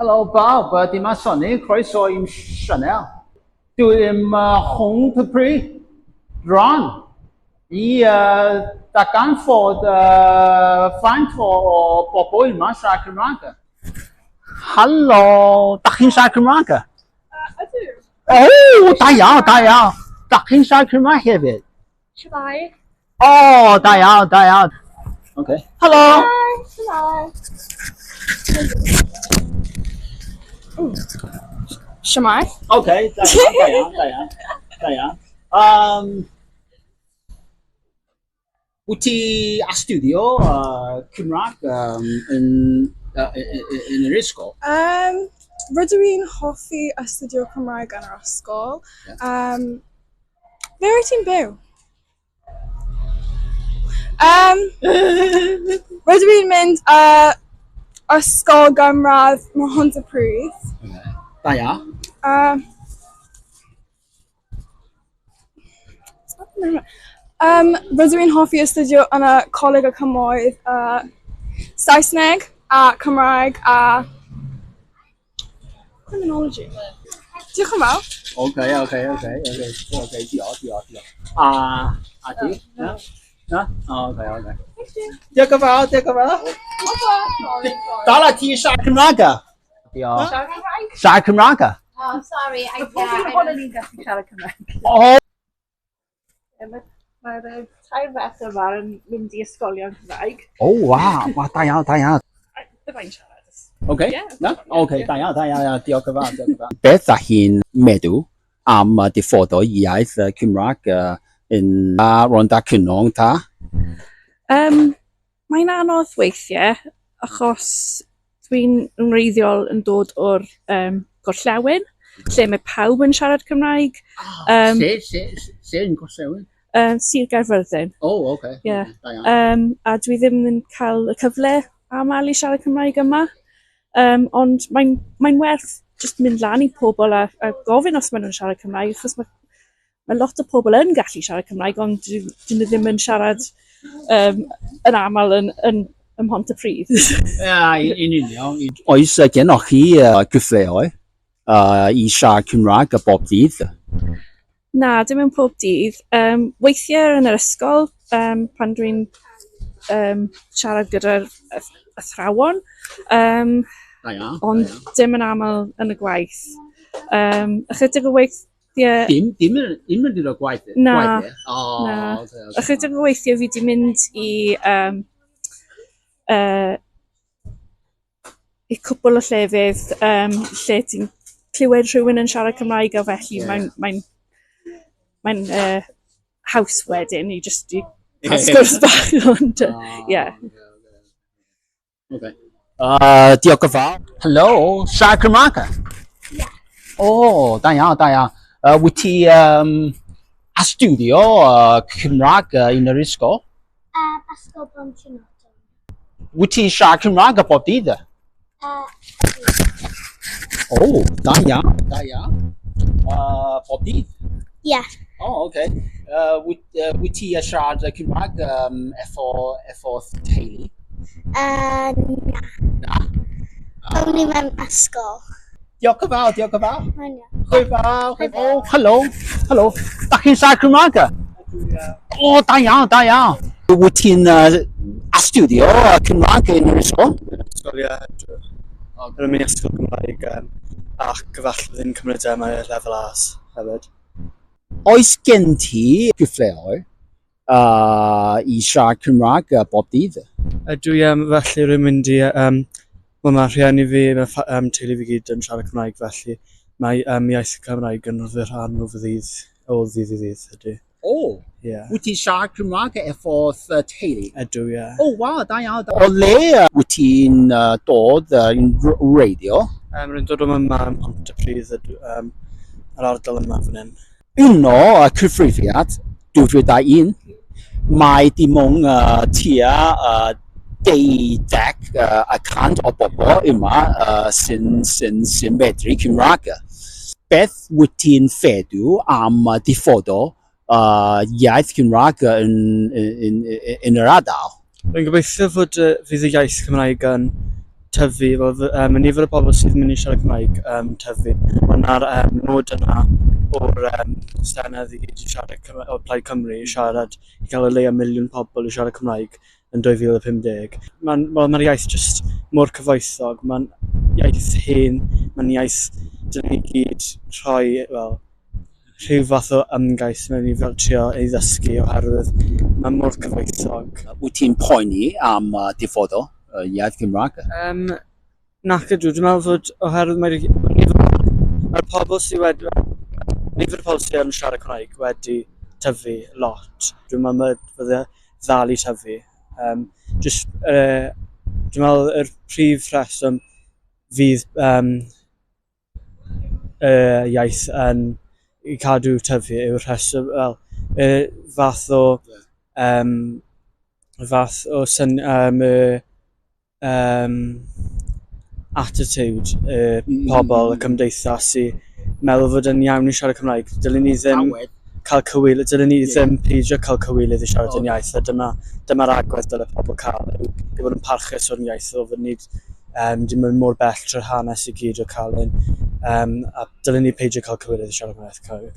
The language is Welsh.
Hello Bob, dim a Sonny, croeso i'm Chanel. Dwi'n Hwngtapri, Dron, i darganfod faint o bobl yma siarad Cymraeg. Halo, dach chi'n siarad Cymraeg? Ydw. O, da iawn, da iawn. Dach chi'n siarad Cymraeg hefyd? Shemai. O, da iawn, da iawn. Okay. Helo. Hi. Shemai. Okay, da iawn. Wyt ti astudio Cymraeg yn yr ysgol? Rydw i'n hoffi astudio Cymraeg yn yr ysgol. Ble wyt ti'n byw? Rydw i'n mynd ysgol gynradd Mhontypridd. Da iawn. Rydw i'n hoffi astudio yn y Coleg y Cymoedd Saesneg a Cymraeg a Criminology. Diolch yn fawr. Okay, diolch. A ti? Na? Okay. Diolch yn fawr. Dala ti siarad Cymraeg? Diolch. Siarad Cymraeg? Oh, sorry, I ni'n gallu siarad Cymraeg. O! Mae'r tair beth yma yn mynd i ysgolion Cymraeg. O, waw, da iawn. Byddai'n siarad. Okay, da iawn, diolch yn fawr. Beth ydych chi'n meddwl am diffodd o iaith Cymraeg yn Rhondda Cynon ta? Mae'n anodd weithiau, achos dwi'n wreiddiol yn dod o'r Gorllewin, lle mae pawb yn siarad Cymraeg. Se yn Gorllewin? Sir Gaerfyrddin. O, okay. Yeah. A dwi ddim yn cael y cyfle aml i siarad Cymraeg yma. Ond mae'n werth just mynd lan i pobl a gofyn os maen nhw'n siarad Cymraeg, achos mae lot o pobl yn gallu siarad Cymraeg, ond dyn nhw ddim yn siarad yn aml yn Mhontypridd. In union. Oes genoch chi gyfleoedd i siarad Cymraeg bob dydd? Na, dim yn pob dydd. Weithiau yn yr ysgol, pan dwi'n siarad gyda'r athrawon, ond dim yn aml yn y gwaith. Ychydig o weithiau... Dim yn mynd i'r gwaith? Na. Ychydig o weithiau fi wedi mynd i cwbl o llefydd lle ti'n clywed rhywun yn siarad Cymraeg, a felly mae'n haws wedyn i just cael sgwrs bach, ond ie. Diolch yn fawr. Helo, siarad Cymraeg? Ie. O, da iawn. Wyt ti astudio Cymraeg yn yr ysgol? Ysgol Brontynoton. Wyt ti siarad Cymraeg bob dydd? O, da iawn. Bob dydd? Ie. O, okay. Wyt ti siarad Cymraeg efo teulu? Na. Only mewn ysgol. Diolch yn fawr. Hwyl O, helo. Dach chi'n siarad Cymraeg? O, da iawn. Wyt ti'n astudio Cymraeg yn yr ysgol? Ysgol, ie. Yn mynd i ysgol Cymraeg ac gyfalle yn cymryd y lefel as hefyd. Oes gen ti gyfleoedd i siarad Cymraeg bob dydd? Ydw i, felly rwy'n mynd i... Mae rhieni fi, mae teulu fi gyd yn siarad Cymraeg, felly mae iaith Cymraeg yn rhan o ddydd i ddydd ydy. O, wyt ti siarad Cymraeg efo teulu? Ydw, ie. O, waw, da iawn. O le wyt ti'n dod yn radio? Rwy'n dod o'n yma yn Mhontypridd, yr ardal yma fan hyn. Un o cyfrifiad 2021, mae dim ond tua 10% o bobl yma sy'n medru Cymraeg. Beth wyt ti'n feddwl am diffodd o iaith Cymraeg yn yr ardal? Rwy'n gobeithio fod fydd y iaith Cymraeg yn tyfu, mae nifer o bobl sydd yn mynd i siarad Cymraeg tyfu, ond na'r nod yna o'r Senedd i gyd i siarad o Plaid Cymru i siarad, i cael o leia miliwn pobl i siarad Cymraeg yn 2050. Mae'r iaith jyst mor cyfoethog, mae'n iaith hen, mae'n iaith dyn ni gyd rhoi rhyw fath o ymgais mewn i fel trio ei ddysgu oherwydd mae'n mor cyfoethog. Wyt ti'n poeni am diffodd o iaith Cymraeg? Nac ydw, dwi'n meddwl fod oherwydd mae'r pobl sydd wedi, nifer o pobl sydd yn siarad Cymraeg wedi tyfu lot. Dwi'n meddwl fydde ddal i tyfu. Dwi'n meddwl y prif rheswm fydd iaith yn i cadw tyfu yw'r rheswm, fath o attitude pobl y cymdeithas i meddwl fod yn iawn i siarad Cymraeg. Dylwn ni ddim cael cywilydd, dylwn ni ddim peidio cael cywilydd i siarad yn iaith, a dyma'r agwedd dylai pobl cael yw i fod yn parchus o'r iaith o fod ni dim yn mor bell trwy'r hanes i gyd o cael un, a dylwn ni peidio cael cywilydd i siarad yn iaith Cymraeg.